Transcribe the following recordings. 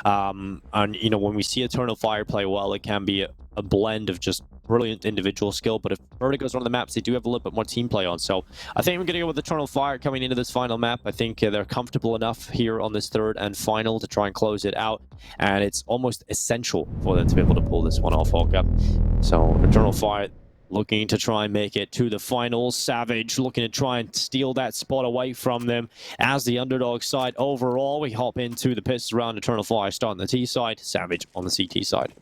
And you know, when we see Eternal Fire play well, it can be a blend of just brilliant individual skill. But if Vertigo's one of the maps, they do have a little bit more team play on. So I think we're going to go with Eternal Fire coming into this final map. I think they're comfortable enough here on this third and final to try and close it out. And it's almost essential for them to be able to pull this one off, Holka. So Eternal Fire looking to try and make it to the finals. Savage looking to try and steal that spot away from them as the underdog side overall. We hop into the pistol round. Eternal Fire starting the T side, Savage on the CT side.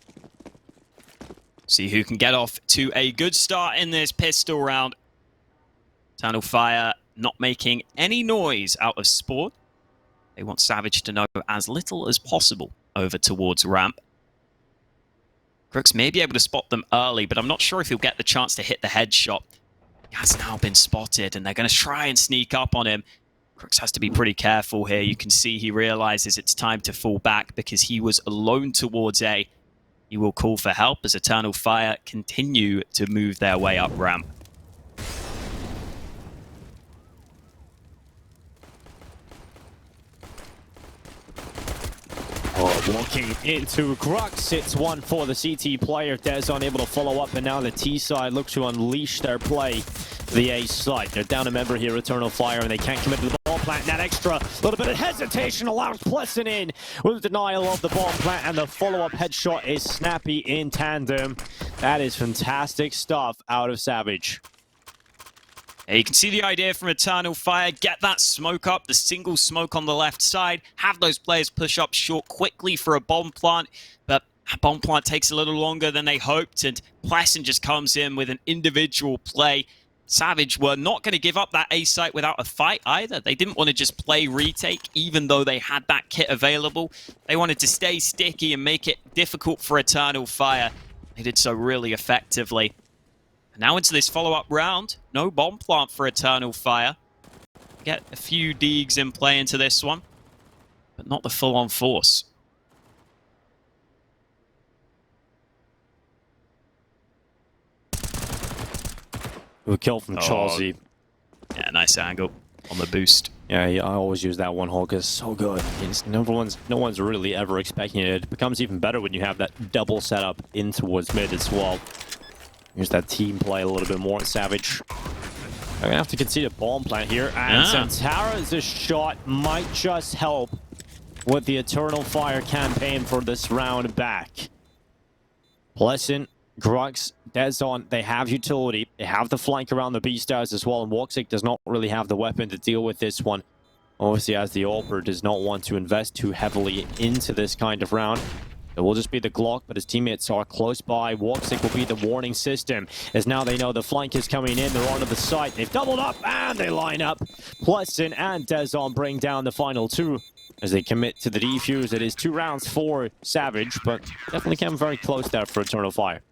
See who can get off to a good start in this pistol round. Eternal Fire not making any noise out of Sport. They want Savage to know as little as possible over towards ramp. Crooks may be able to spot them early, but I'm not sure if he'll get the chance to hit the headshot. He has now been spotted, and they're going to try and sneak up on him. Crooks has to be pretty careful here. You can see he realizes it's time to fall back because he was alone towards A. He will call for help as Eternal Fire continue to move their way up ramp. Walking into Crux, it's one for the CT player. Dez unable to follow up, and now the T side look to unleash their play. The A side, they're down a member here, Eternal Fire, and they can't commit to the bomb plant. That extra little bit of hesitation allows Plessin in with denial of the bomb plant, and the follow-up headshot is snappy in tandem. That is fantastic stuff out of Savage. You can see the idea from Eternal Fire. Get that smoke up, the single smoke on the left side. Have those players push up short quickly for a bomb plant. But a bomb plant takes a little longer than they hoped. And Plessin just comes in with an individual play. Savage were not going to give up that A site without a fight either. They didn't want to just play retake, even though they had that kit available. They wanted to stay sticky and make it difficult for Eternal Fire. They did so really effectively. Now into this follow-up round. No bomb plant for Eternal Fire. Get a few deegs in play into this one, but not the full-on force. Good kill from Chelsea. Yeah, nice angle on the boost. Yeah, I always use that one. Hulk is so good. No one's really ever expecting it. It becomes even better when you have that double setup in towards mid as well. Here's that team play a little bit more. Savage. I'm gonna have to concede a bomb plant here. And Santara's shot might just help with the Eternal Fire campaign for this round back. Plessin, Grux, Dezon, they have utility. They have the flank around the B-Stars as well. And Woxic does not really have the weapon to deal with this one. Obviously, as the AWPer does not want to invest too heavily into this kind of round. It will just be the Glock, but his teammates are close by. Woxic will be the warning system, as now they know the flank is coming in. They're onto the site. They've doubled up, and they line up. Plessin and Dezon bring down the final two as they commit to the defuse. It is 2 rounds for Savage, but definitely came very close there for Eternal Fire.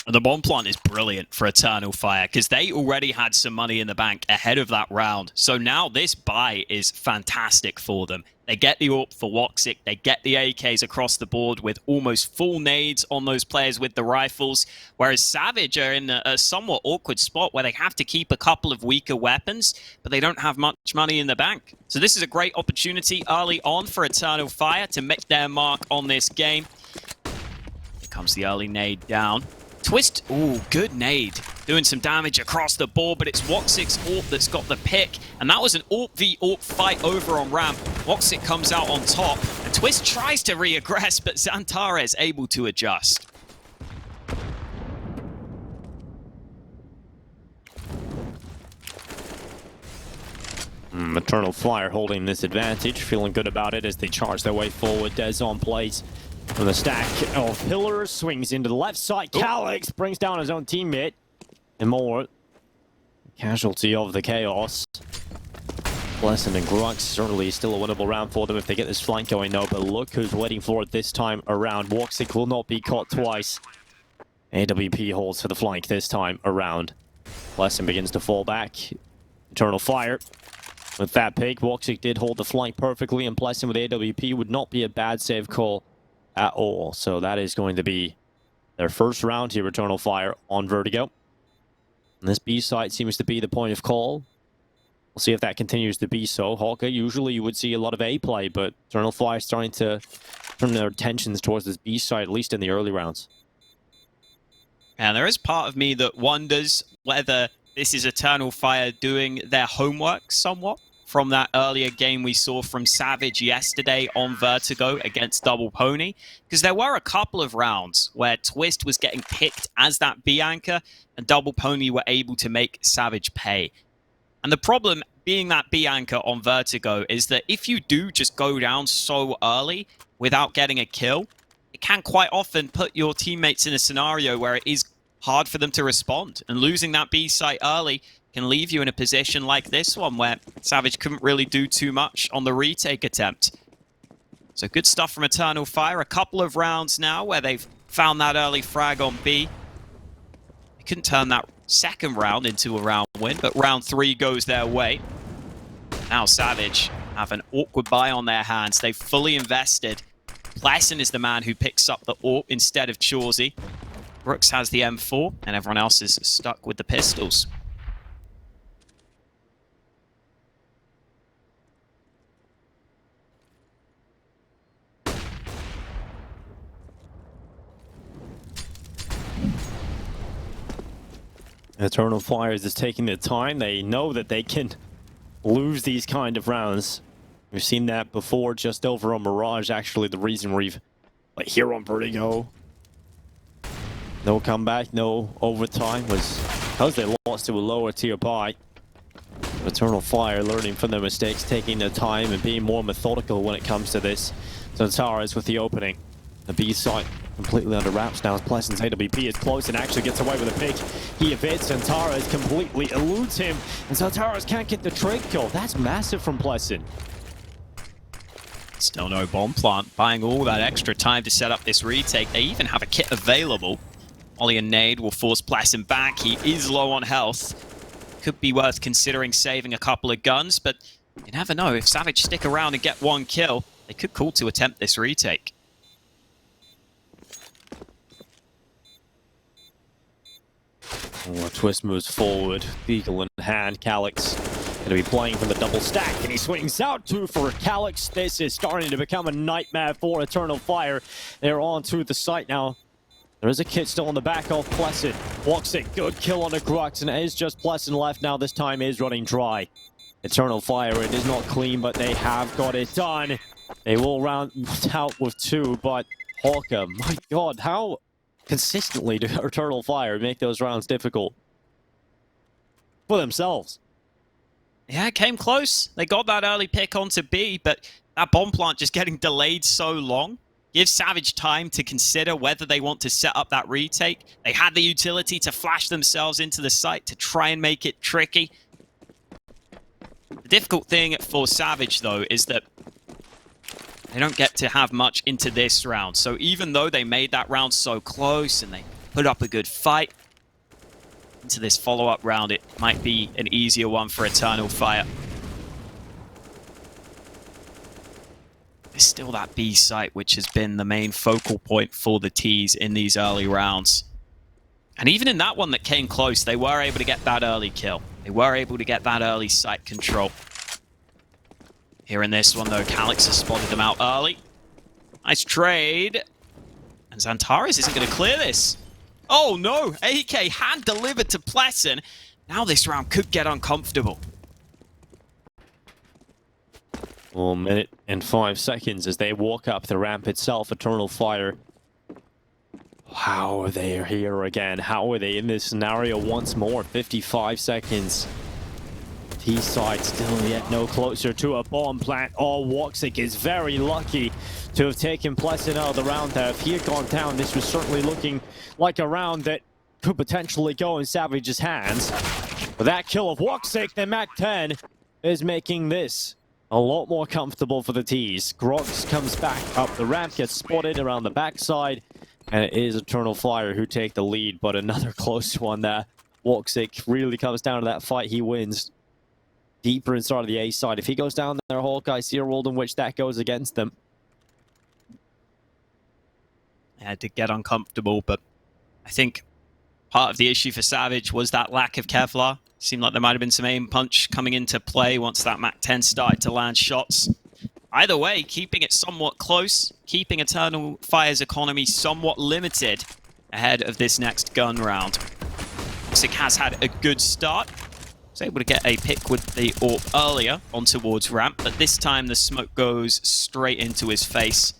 The bomb plant is brilliant for Eternal Fire because they already had some money in the bank ahead of that round. So now this buy is fantastic for them. They get the AWP for Woxic. They get the AKs across the board with almost full nades on those players with the rifles. Whereas Savage are in a somewhat awkward spot where they have to keep a couple of weaker weapons, but they don't have much money in the bank. So this is a great opportunity early on for Eternal Fire to make their mark on this game. Here comes the early nade down. Twist, ooh, good nade. Doing some damage across the board, but it's Woxic's AWP that's got the pick. And that was an AWP v AWP fight over on ramp. Woxic comes out on top, and Twist tries to re-aggress, but Xantara is able to adjust. Eternal Fire holding this advantage, feeling good about it as they charge their way forward. Dezon plays from the stack of pillars, swings into the left side. Calix brings down his own teammate. And more casualty of the chaos. Plessin and Grux certainly still a winnable round for them if they get this flank going though. But look who's waiting for it this time around. Woxic will not be caught twice. AWP holds for the flank this time around. Plessin begins to fall back. Eternal Fire with that pick. Woxic did hold the flank perfectly, and Plessin with AWP would not be a bad save call at all. So that is going to be their first round here, Eternal Fire on Vertigo. And this B site seems to be the point of call. We'll We'll see if that continues to be so. Hawka, usually you would see a lot of A play, but Eternal Fire starting to turn their attentions towards this B side, at least in the early rounds. And there is part of me that wonders whether this is Eternal Fire doing their homework somewhat from that earlier game we saw from Savage yesterday on Vertigo against Double Pony. Because there were a couple of rounds where Twist was getting picked as that B anchor, and Double Pony were able to make Savage pay. And the problem being that B anchor on Vertigo is that if you do just go down so early without getting a kill, it can quite often put your teammates in a scenario where it is hard for them to respond. And losing that B site early can leave you in a position like this one where Savage couldn't really do too much on the retake attempt. So good stuff from Eternal Fire. A couple of rounds now where they've found that early frag on B. They couldn't turn that second round into a round win, but round 3 goes their way. Now Savage have an awkward buy on their hands. They've fully invested. Pleasant is the man who picks up the AWP instead of Chauzy. Brooks has the M4, and everyone else is stuck with the pistols. Eternal Fire is just taking their time. They know that they can lose these kind of rounds. We've seen that before, just over on Mirage. Actually, the reason we've, like here on Vertigo, no comeback, no overtime was because they lost to a lower tier buy. Eternal Fire learning from their mistakes, taking their time and being more methodical when it comes to this. Zantares with the opening. The B site completely under wraps now as Pleasant's AWP is close and actually gets away with a pick. He evades Zantares, completely eludes him, and Zantares can't get the trade kill. That's massive from Pleasant. Still no bomb plant, buying all that extra time to set up this retake. They even have a kit available. Ollie and Nade will force Pleasant back. He is low on health. Could be worth considering saving a couple of guns, but you never know. If Savage stick around and get one kill, they could call to attempt this retake. Twist moves forward, Beagle in hand. Calyx going to be playing from the double stack, and he swings out two for Calyx. This is starting to become a nightmare for Eternal Fire. They're on to the site now. There is a kit still on the back of Pleasant. Walks it, good kill on the Grux, and it is just Pleasant left now. This time is running dry. Eternal Fire, it is not clean, but they have got it done. They will round out with 2, but Hawka, my god, how consistently do Eternal Fire make those rounds difficult for themselves? Yeah, it came close. They got that early pick onto B, but that bomb plant just getting delayed so long gives Savage time to consider whether they want to set up that retake. They had the utility to flash themselves into the site to try and make it tricky. The difficult thing for Savage, though, is that they don't get to have much into this round. So even though they made that round so close and they put up a good fight, into this follow-up round, it might be an easier one for Eternal Fire. There's still that B site, which has been the main focal point for the T's in these early rounds. And even in that one that came close, they were able to get that early kill. They were able to get that early site control. Here in this one, though, Calyx has spotted them out early. Nice trade. And Zantares isn't going to clear this. Oh, no. AK hand delivered to Pleasant. Now this round could get uncomfortable. 1 minute and 5 seconds as they walk up the ramp itself. Eternal Fire. How are they here again? How are they in this scenario once more? 55 seconds. T-side still yet no closer to a bomb plant. Oh, Woxic is very lucky to have taken Pleasant out of the round there. If he had gone down, this was certainly looking like a round that could potentially go in Savage's hands. But that kill of Woxic, the Mac 10 is making this a lot more comfortable for the T's. Grox comes back up the ramp, gets spotted around the backside, and it is Eternal Fire who take the lead, but another close one there. Woxic really comes down to that fight, he wins. Deeper inside of the A side. If he goes down there, Hawkeye see a world in which that goes against them. Yeah, it did get uncomfortable, but I think part of the issue for Savage was that lack of Kevlar. Seemed like there might have been some aim punch coming into play once that MAC-10 started to land shots. Either way, keeping it somewhat close, keeping Eternal Fire's economy somewhat limited ahead of this next gun round. Toxic has had a good start. Was able to get a pick with the AWP earlier on towards ramp, but this time the smoke goes straight into his face.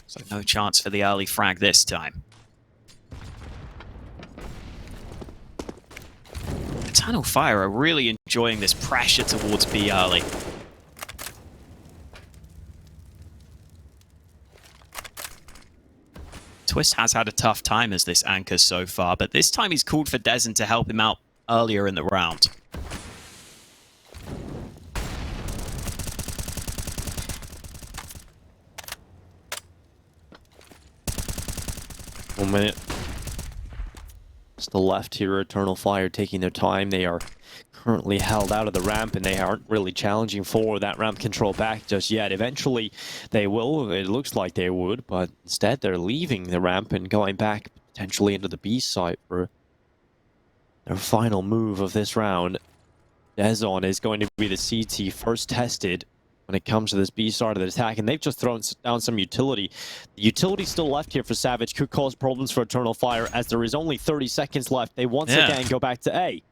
So no chance for the early frag this time. Eternal Fire are really enjoying this pressure towards B early. Twist has had a tough time as this anchor so far, but this time he's called for Dezen to help him out earlier in the round. One minute. Still left here, Eternal Fire taking their time. They are currently held out of the ramp and they aren't really challenging for that ramp control back just yet. Eventually they will, it looks like they would, but instead they're leaving the ramp and going back potentially into the B site for their final move of this round. Dezon is going to be the CT first tested when it comes to this B side of the attack, and they've just thrown down some utility. The utility still left here for Savage could cause problems for Eternal Fire as there is only 30 seconds left. They once again go back to A.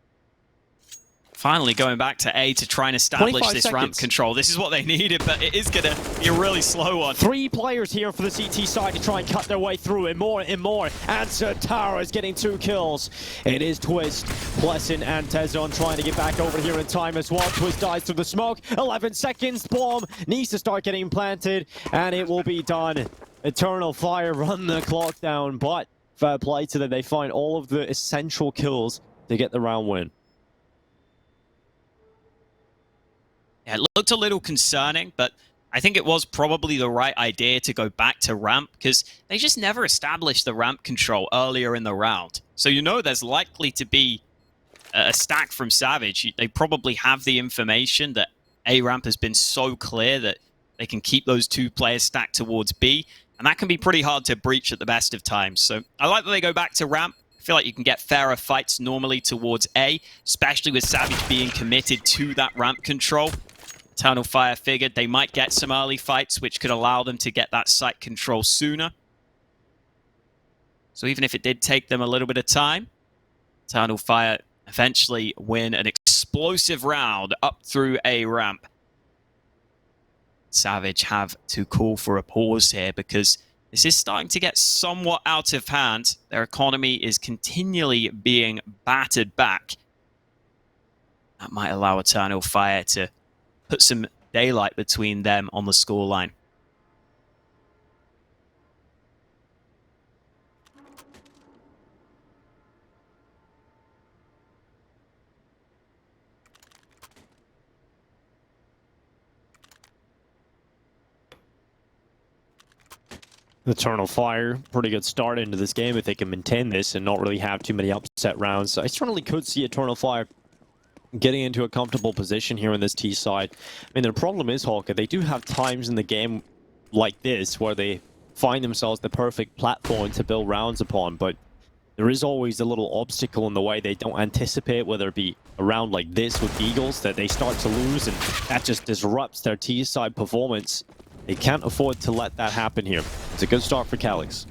Finally going back to A to try and establish this ramp control. This is what they needed, but it is going to be a really slow one. 3 players here for the CT side to try and cut their way through and more and more. And Tara is getting 2 kills. It is Twist, Pleasant, and Tezon trying to get back over here in time as well. Twist dies through the smoke. 11 seconds. Bomb needs to start getting planted, and it will be done. Eternal Fire run the clock down, but fair play to them. They find all of the essential kills to get the round win. Yeah, it looked a little concerning, but I think it was probably the right idea to go back to ramp because they just never established the ramp control earlier in the round. So you know there's likely to be a stack from Savage. They probably have the information that A ramp has been so clear that they can keep those 2 players stacked towards B, and that can be pretty hard to breach at the best of times. So I like that they go back to ramp. I feel like you can get fairer fights normally towards A, especially with Savage being committed to that ramp control. Eternal Fire figured they might get some early fights, which could allow them to get that site control sooner. So even if it did take them a little bit of time, Eternal Fire eventually win an explosive round up through A ramp. Savage have to call for a pause here because this is starting to get somewhat out of hand. Their economy is continually being battered back. That might allow Eternal Fire to put some daylight between them on the scoreline. Eternal Fire, pretty good start into this game if they can maintain this and not really have too many upset rounds. I certainly could see Eternal Fire getting into a comfortable position here in this T side. I mean, the problem is, Hawker, they do have times in the game like this where they find themselves the perfect platform to build rounds upon, but there is always a little obstacle in the way they don't anticipate, whether it be a round like this with Eagles that they start to lose, and that just disrupts their T side performance. They can't afford to let that happen here. It's a good start for Calix.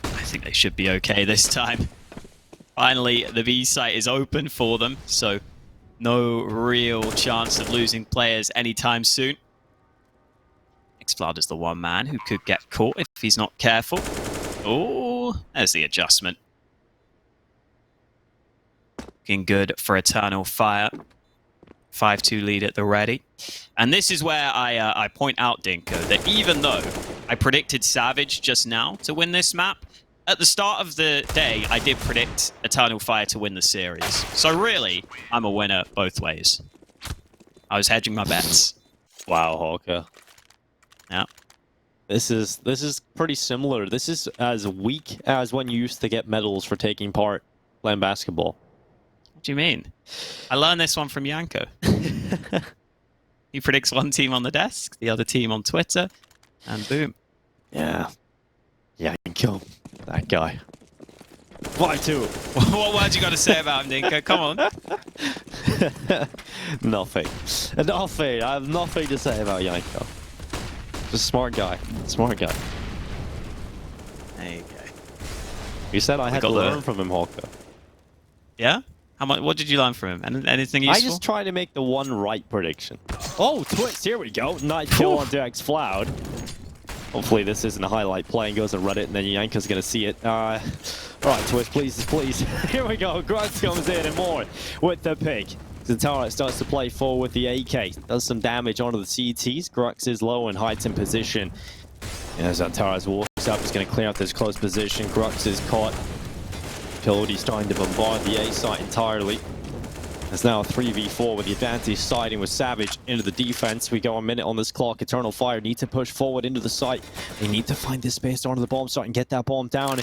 I think they should be okay this time. Finally, the B site is open for them, so no real chance of losing players anytime soon. Xfloud is the one man who could get caught if he's not careful. Oh, there's the adjustment. Looking good for Eternal Fire. 5-2 lead at the ready. And this is where I point out, Dinko, that even though I predicted Savage just now to win this map, at the start of the day, I did predict Eternal Fire to win the series. So really, I'm a winner both ways. I was hedging my bets. Wow, Hawker. Yeah. This is pretty similar. This is as weak as when you used to get medals for taking part playing basketball. What do you mean? I learned this one from Yanko. He predicts one team on the desk, the other team on Twitter, and boom. Yeah. Yeah, kill that guy. 5-2. What words you got to say about him, Dinko? Come on. Nothing. Nothing. I have nothing to say about Yanko. Just a smart guy. Smart guy. There you go. You said I had to learn from him, Hawker. Yeah? How much? What did you learn from him? Anything useful? I just try to make the one right prediction. Oh, twist! Here we go. Nice kill onto X-Floud. Hopefully this isn't a highlight play and goes on Reddit and then Yanko's gonna see it. Alright, twist, please, please. Here we go. Grux comes in and more with the pick. Zantara starts to play forward with the AK. Does some damage onto the CTs. Grux is low and hides in position. As Zantara walks up, he's going to clear out this close position. Grux is caught. He's starting to bombard the A site entirely. It's now a 3v4 with the advantage siding with Savage into the defense. We go a minute on this clock. Eternal Fire need to push forward into the site. They need to find this space onto the bomb site and get that bomb down.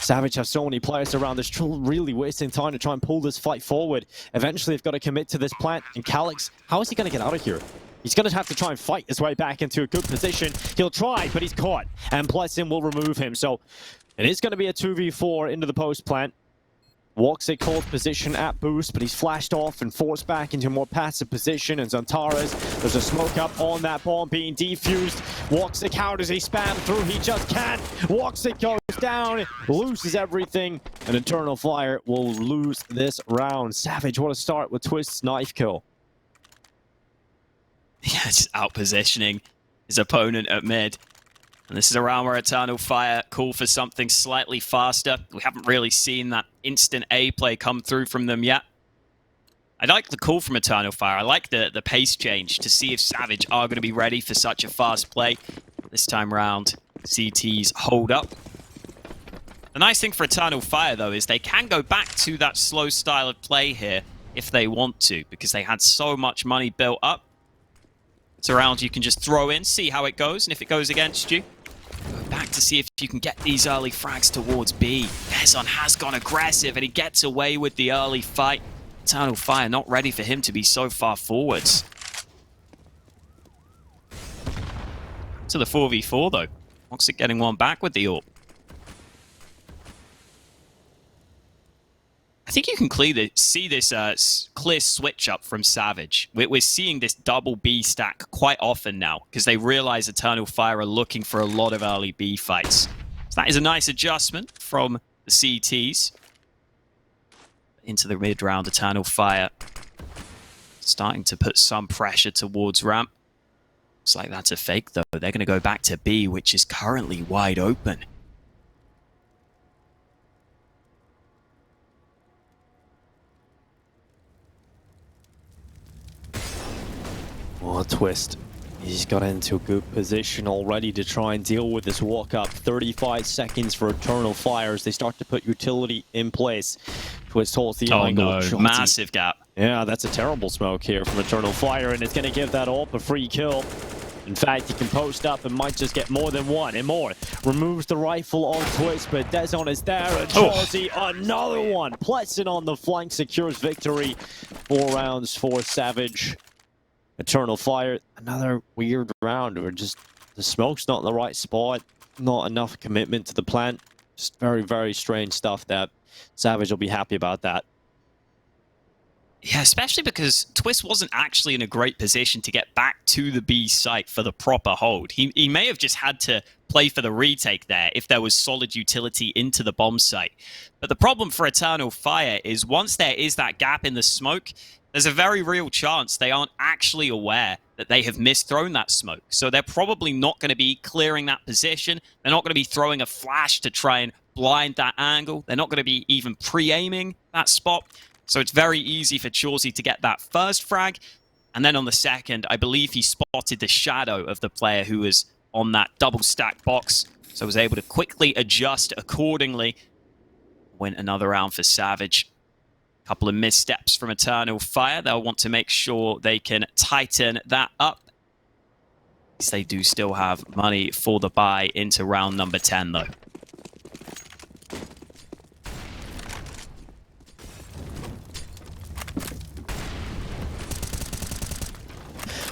Savage has so many players around. They're really wasting time to try and pull this fight forward. Eventually, they've got to commit to this plant. And Calyx, how is he going to get out of here? He's going to have to try and fight his way back into a good position. He'll try, but he's caught. And Plessin will remove him. So it is going to be a 2v4 into the post plant. Woxic holds position at boost, but he's flashed off and forced back into a more passive position. And Zantara's, there's a smoke up on that bomb being defused. Woxic, how does he spam through? He just can't. Woxic goes down, loses everything, and Eternal Fire will lose this round. Savage, what a start with Twist's knife kill. Yeah, just out-positioning his opponent at mid. And this is a round where Eternal Fire call for something slightly faster. We haven't really seen that instant A play come through from them yet. I like the call from Eternal Fire. I like the pace change to see if Savage are going to be ready for such a fast play. This time round, CTs hold up. The nice thing for Eternal Fire, though, is they can go back to that slow style of play here if they want to, because they had so much money built up. It's a round you can just throw in, see how it goes, and if it goes against you, go back to see if you can get these early frags towards B. Dezon has gone aggressive, and he gets away with the early fight. Eternal Fire not ready for him to be so far forwards. To the 4v4, though. Woxic getting one back with the AWP. I think you can see this clear switch up from Savage. We're seeing this double B stack quite often now because they realize Eternal Fire are looking for a lot of early B fights. So that is a nice adjustment from the CTs. Into the mid round, Eternal Fire starting to put some pressure towards ramp. Looks like that's a fake though. They're going to go back to B, which is currently wide open. Oh, Twist. He's got into a good position already to try and deal with this walk-up. 35 seconds for Eternal Fire as they start to put utility in place. Twist holds the angle. Oh no, massive gap. Yeah, that's a terrible smoke here from Eternal Fire, and it's going to give that AWP a free kill. In fact, he can post up and might just get more than one and more. Removes the rifle on Twist, but Dezon is there, and Chelsea, another one. Plessin on the flank secures victory. 4 rounds for Savage. Eternal Fire, another weird round where just the smoke's not in the right spot, not enough commitment to the plant. Just very, very strange stuff that Savage will be happy about that. Yeah, especially because Twist wasn't actually in a great position to get back to the B site for the proper hold. He may have just had to play for the retake there if there was solid utility into the bomb site. But the problem for Eternal Fire is once there is that gap in the smoke, there's a very real chance they aren't actually aware that they have misthrown that smoke. So they're probably not going to be clearing that position. They're not going to be throwing a flash to try and blind that angle. They're not going to be even pre-aiming that spot. So it's very easy for Chauzy to get that first frag. And then on the second, I believe he spotted the shadow of the player who was on that double stack box. So was able to quickly adjust accordingly. Win another round for Savage. Couple of missteps from Eternal Fire. They'll want to make sure they can tighten that up. They do still have money for the buy into round number 10, though.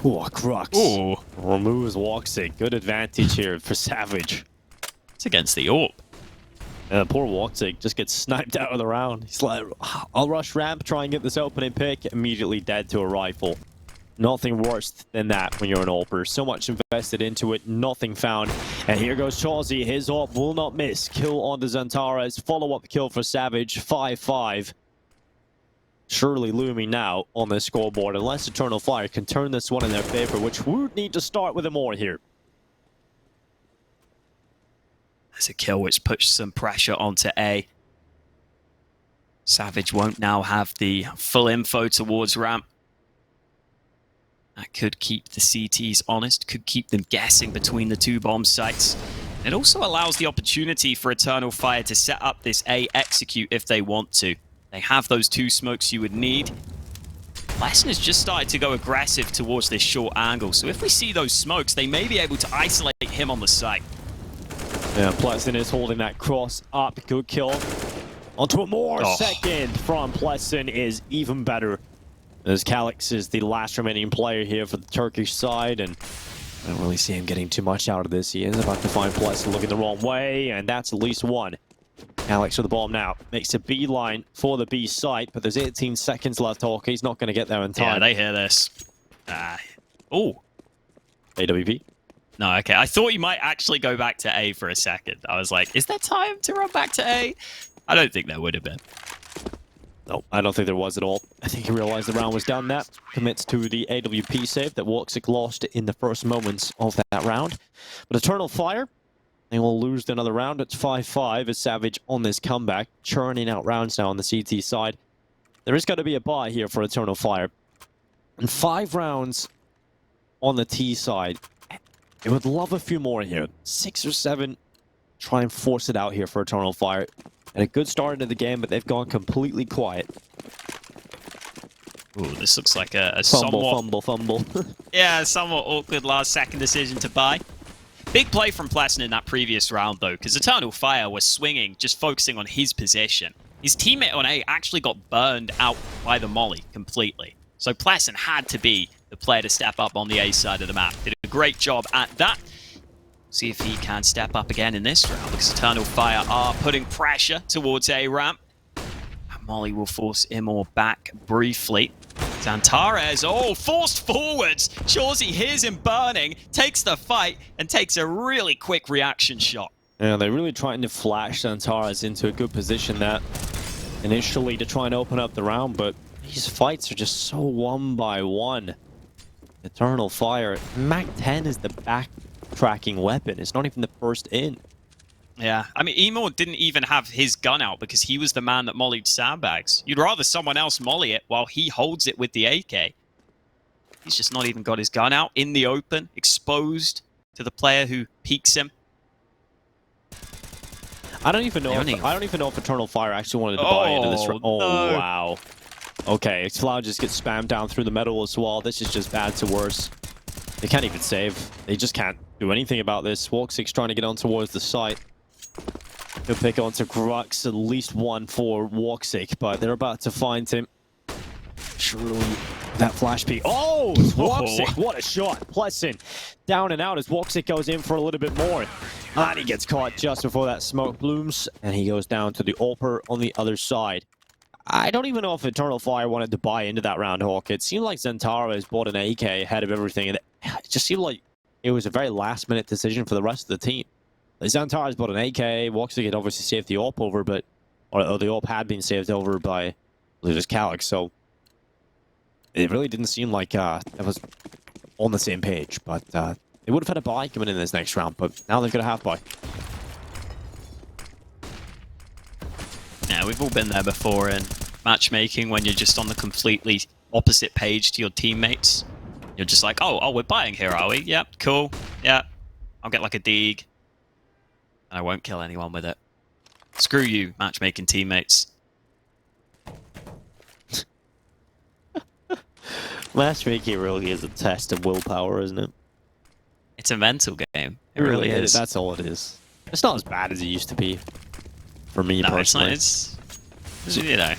Oh, Crux. Removes Woxic. Good advantage here for Savage. It's against the AWP. Poor Woxic just gets sniped out of the round. He's like, I'll rush ramp, try and get this opening pick, immediately dead to a rifle. Nothing worse than that when you're an AWPer. So much invested into it, nothing found. And here goes Chauzy. His AWP will not miss. Kill on the Xantares. Follow-up kill for Savage. 5-5. Surely looming now on the scoreboard, unless Eternal Fire can turn this one in their favor, which would need to start with a more here. There's a kill which puts some pressure onto A. Savage won't now have the full info towards ramp. That could keep the CTs honest, could keep them guessing between the two bomb sites. It also allows the opportunity for Eternal Fire to set up this A execute if they want to. They have those two smokes you would need. Pleasant has just started to go aggressive towards this short angle, so if we see those smokes, they may be able to isolate him on the site. Yeah, Pleasant is holding that cross up. Good kill. Onto a more. Second from Pleasant is even better. As Calyx is the last remaining player here for the Turkish side, and I don't really see him getting too much out of this. He is about to find Pleasant looking the wrong way, and that's at least one. Calyx with the bomb now. Makes a beeline for the B site, but there's 18 seconds left, Hawk. He's not going to get there in time. Yeah, they hear this. Oh. AWP? No, okay. I thought you might actually go back to A for a second. I was like, is there time to run back to A? I don't think there would have been. No, I don't think there was at all. I think he realized the round was done. That commits to the AWP save that Woxic lost in the first moments of that round. But Eternal Fire, they will lose another round. It's 5-5 as Savage on this comeback, churning out rounds now on the CT side. There is going to be a buy here for Eternal Fire. And 5 rounds on the T side. I would love a few more here. 6 or 7. Try and force it out here for Eternal Fire. And a good start into the game, but they've gone completely quiet. Ooh, this looks like a fumble. Yeah, somewhat awkward last-second decision to buy. Big play from Pleasant in that previous round, though, because Eternal Fire was swinging, just focusing on his position. His teammate on A actually got burned out by the molly completely. So Pleasant had to be the player to step up on the A side of the map. Did a great job at that. See if he can step up again in this round, because Eternal Fire are putting pressure towards A ramp. And Molly will force Immor back briefly. Xantares, forced forwards. Chauzy hears him burning, takes the fight, and takes a really quick reaction shot. Yeah, they're really trying to flash Xantares into a good position that initially to try and open up the round, but these fights are just so one by one. Eternal Fire. MAC-10 is the backtracking weapon. It's not even the first in. Yeah, I mean, Immor didn't even have his gun out because he was the man that mollied sandbags. You'd rather someone else molly it while he holds it with the AK. He's just not even got his gun out in the open, exposed to the player who peeks him. I don't even know if Eternal Fire actually wanted to buy into this. Oh, no. Wow. Okay, Xflow just gets spammed down through the metal as well. This is just bad to worse. They can't even save. They just can't do anything about this. Woxic's trying to get on towards the site. He'll pick onto Grux, at least one for Woxic, but they're about to find him. Surely that flash peek. Oh, it's Woxic. What a shot. Pleasant down and out as Woxic goes in for a little bit more. And he gets caught just before that smoke blooms, and he goes down to the AWPer on the other side. I don't even know if Eternal Fire wanted to buy into that round, Hawk. It seemed like Xantares bought an AK ahead of everything, and it just seemed like it was a very last-minute decision for the rest of the team. Xantares bought an AK, Woxic had obviously saved the AWP over, but or the AWP had been saved over by, I believe it was Calyx, so it really didn't seem like it was on the same page, but they would have had a buy coming in this next round, but now they've got a half buy. Yeah, we've all been there before in matchmaking when you're just on the completely opposite page to your teammates. You're just like, oh, we're buying here, are we? Yep, cool. Yeah, I'll get like a Deeg. And I won't kill anyone with it. Screw you, matchmaking teammates. Matchmaking really is a test of willpower, isn't it? It's a mental game. It really is. That's all it is. It's not as bad as it used to be. For me personally. It's you know,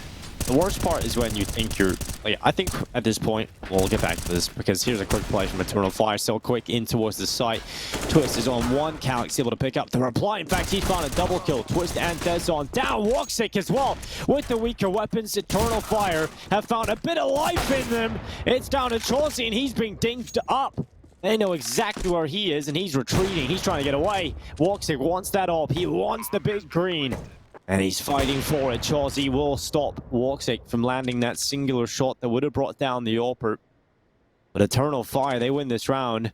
The worst part is when you think you're... Like, I think at this point, we'll get back to this, because here's a quick play from Eternal Fire. So quick in towards the site. Twist is on one. Calyx able to pick up the reply. In fact, he found a double kill. Twist and Dezon down. Woxic as well. With the weaker weapons, Eternal Fire have found a bit of life in them. It's down to Chauncey, and he's being dinged up. They know exactly where he is, and he's retreating. He's trying to get away. Woxic wants that up. He wants the big green. And he's fighting for it. Chauncey will stop Woxic from landing that singular shot that would have brought down the AWPer. But Eternal Fire, they win this round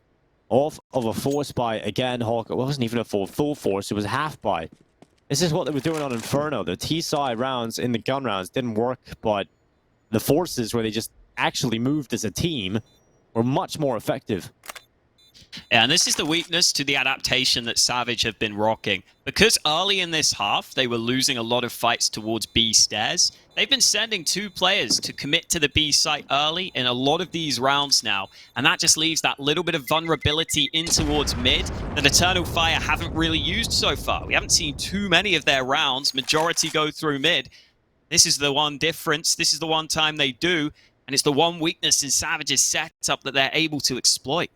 off of a force buy. Again, Hawk, it wasn't even a full force. It was a half buy. This is what they were doing on Inferno. The T-side rounds in the gun rounds didn't work, but the forces where they just actually moved as a team were much more effective. Yeah, and this is the weakness to the adaptation that Savage have been rocking. Because early in this half, they were losing a lot of fights towards B stairs, they've been sending 2 players to commit to the B site early in a lot of these rounds now. And that just leaves that little bit of vulnerability in towards mid that Eternal Fire haven't really used so far. We haven't seen too many of their rounds. Majority go through mid. This is the one difference. This is the one time they do. And it's the one weakness in Savage's setup that they're able to exploit.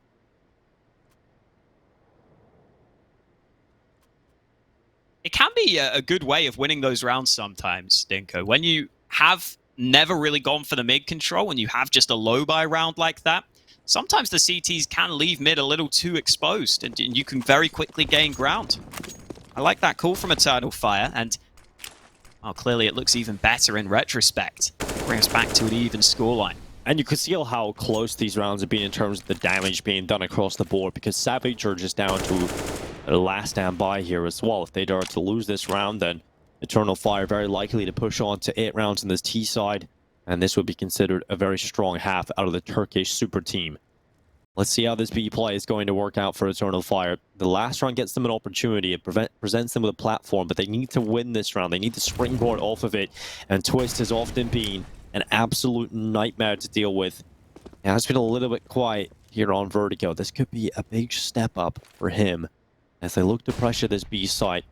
It can be a good way of winning those rounds sometimes, Dinko. When you have never really gone for the mid control and you have just a low buy round like that, sometimes the CTs can leave mid a little too exposed and you can very quickly gain ground. I like that call from Eternal Fire, and clearly it looks even better in retrospect. Brings us back to an even scoreline. And you can see how close these rounds have been in terms of the damage being done across the board, because Savage are just down to a last stand by here as well. If they are to lose this round, then Eternal Fire very likely to push on to 8 rounds in this T side, and this would be considered a very strong half out of the Turkish super team. Let's see how this B play is going to work out for Eternal Fire. The last round gets them an opportunity. It presents them with a platform, but they need to win this round. They need to springboard off of it, and Twist has often been an absolute nightmare to deal with. Now, it's been a little bit quiet here on Vertigo. This could be a big step up for him as they look to pressure this B site.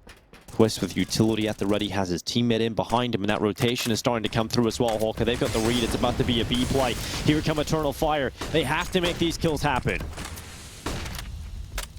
Twist with utility at the ready has his teammate in behind him, and that rotation is starting to come through as well, Hawker. They've got the read. It's about to be a B play. Here come Eternal Fire. They have to make these kills happen.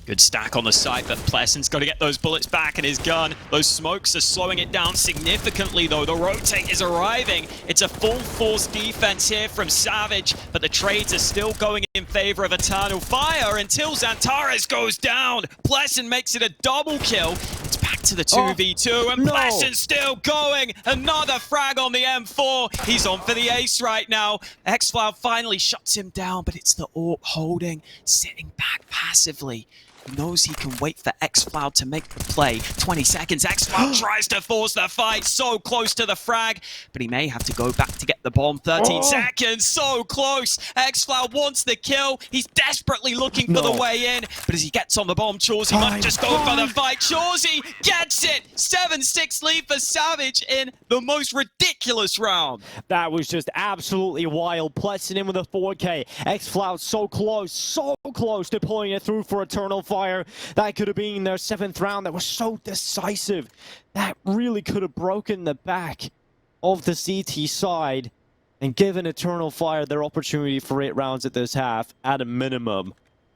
Good stack on the side, but Plesson's got to get those bullets back in his gun. Those smokes are slowing it down significantly, though. The rotate is arriving. It's a full force defense here from Savage, but the trades are still going in favor of Eternal Fire until Xantares goes down. Plesson makes it a double kill. It's back to the 2v2, and Plesson's still going. Another frag on the M4. He's on for the ace right now. xFloud finally shuts him down, but it's the AWP holding, sitting back passively. He knows he can wait for xFloud to make the play. 20 seconds, xFloud tries to force the fight, so close to the frag, but he may have to go back to get the bomb. 13 seconds, so close. xFloud wants the kill. He's desperately looking for the way in, but as he gets on the bomb, Chauzy might just go for the fight. Chauzy gets it! 7-6 lead for Savage in the most ridiculous round. That was just absolutely wild. Plesson in with a 4K. xFloud so close to pulling it through for Eternal Fire. That could have been their 7th round. That was so decisive. That really could have broken the back of the CT side and given Eternal Fire their opportunity for 8 rounds at this half at a minimum.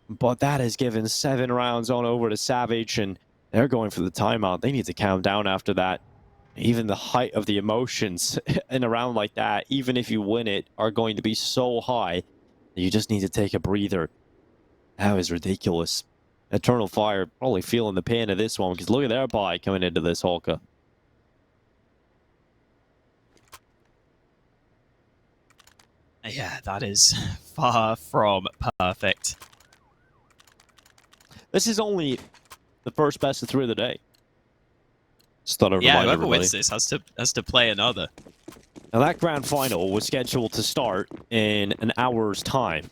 But that has given 7 rounds on over to Savage, and they're going for the timeout. They need to calm down after that. Even the height of the emotions in a round like that, even if you win it, are going to be so high that you just need to take a breather. That was ridiculous. Eternal Fire probably feeling the pain of this one, because look at their buy coming into this, Holka. Yeah, that is far from perfect. This is only the first best of 3 of the day. Just thought I'd yeah, remind whoever everybody. wins this has to play another. Now that grand final was scheduled to start in an hour's time.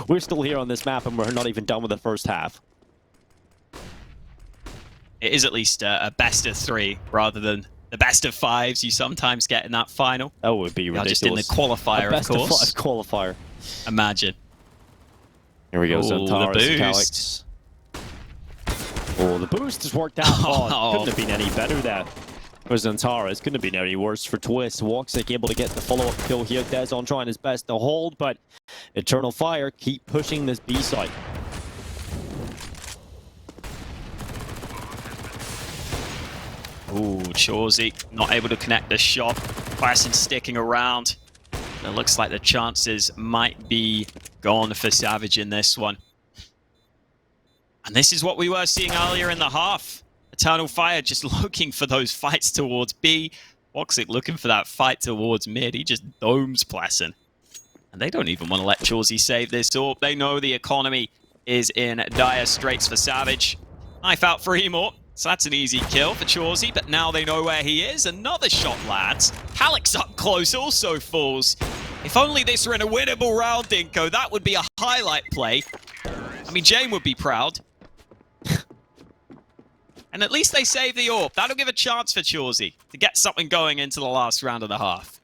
We're still here on this map and we're not even done with the first half. It is at least a best of 3 rather than the best of 5s you sometimes get in that final. That would be ridiculous. Just in the qualifier, of course. Best of 5 qualifier. Imagine. Here we go, Xantares, the Calyx. Oh, the boost has worked out. Oh, couldn't have been any better there. for Zantara. It's going to be any worse for Twist. Woxic able to get the follow-up kill here. Dezon trying his best to hold, but Eternal Fire keep pushing this B side. Ooh, Chauzy not able to connect the shot. Quasin sticking around. It looks like the chances might be gone for Savage in this one. And this is what we were seeing earlier in the half. Eternal Fire just looking for those fights towards B. Woxic looking for that fight towards mid. He just domes Pleasant. And they don't even want to let Chauzy save this AWP. They know the economy is in dire straits for Savage. Knife out for Emor. So that's an easy kill for Chauzy, but now they know where he is. Another shot lands. Halleck's up close also falls. If only this were in a winnable round, Dinko, that would be a highlight play. I mean, Jane would be proud. And at least they save the AWP. That'll give a chance for Chauzy to get something going into the last round of the half.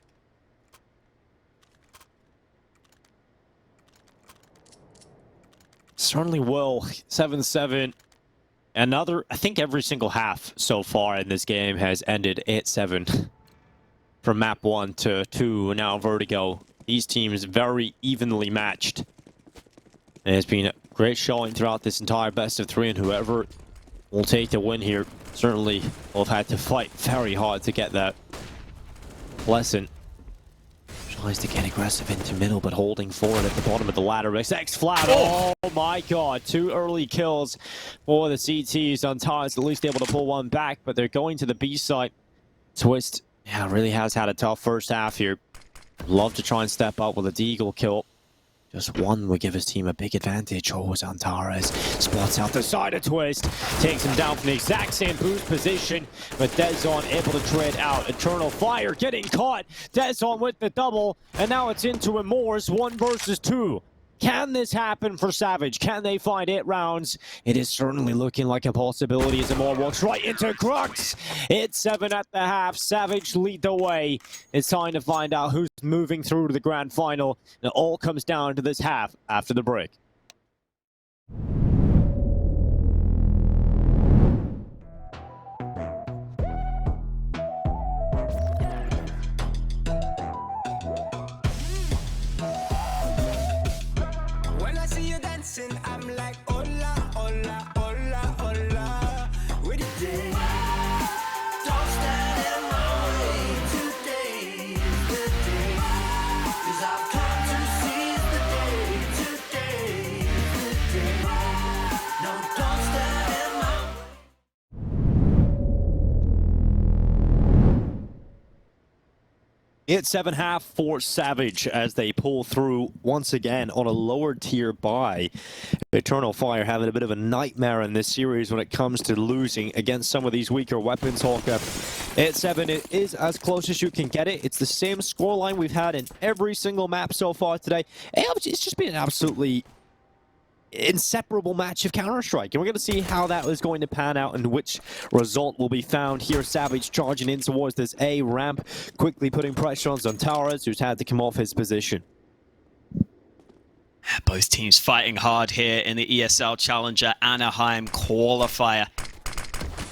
Certainly will. 7-7. Another, I think every single half so far in this game has ended 8-7. From map 1 to 2, now Vertigo. These teams very evenly matched. And it's been a great showing throughout this entire best of 3, and whoever will take the win here certainly will have had to fight very hard to get that. Pleasant tries to get aggressive into middle, but holding forward at the bottom of the ladder. X flat. Oh my god, 2 early kills for the CTs. Zantara's at least able to pull one back, but they're going to the B side. Twist, yeah, really has had a tough first half here. Love to try and step up with a deagle kill. Just one would give his team a big advantage. Oh, Zantara spots out the side of Twist. Takes him down from the exact same boost position. But Dezon able to trade out. Eternal Fire getting caught. Dezon with the double. And now it's into Emor's 1 versus 2. Can this happen for Savage? Can they find 8 rounds? It is certainly looking like a possibility as Emor walks right into Crux. It's 7 at the half. Savage lead the way. It's time to find out who's moving through to the grand final. And it all comes down to this half after the break. I'm like, hola, hola, hola, hola. With the day, don't stand in my way. Today is the day, 'cause I've come to seize the day. Today is the day. No, don't stand in my way. 8-7 half for Savage as they pull through once again on a lower tier buy. Eternal Fire having a bit of a nightmare in this series when it comes to losing against some of these weaker weapons. Hawker 8-7, it is as close as you can get it. It's the same scoreline we've had in every single map so far today. It's just been an absolutely inseparable match of Counter-Strike, and we're going to see how that is going to pan out and which result will be found here. Savage charging in towards this A ramp, quickly putting pressure on Zantara, who's had to come off his position. Both teams fighting hard here in the ESL Challenger Anaheim Qualifier.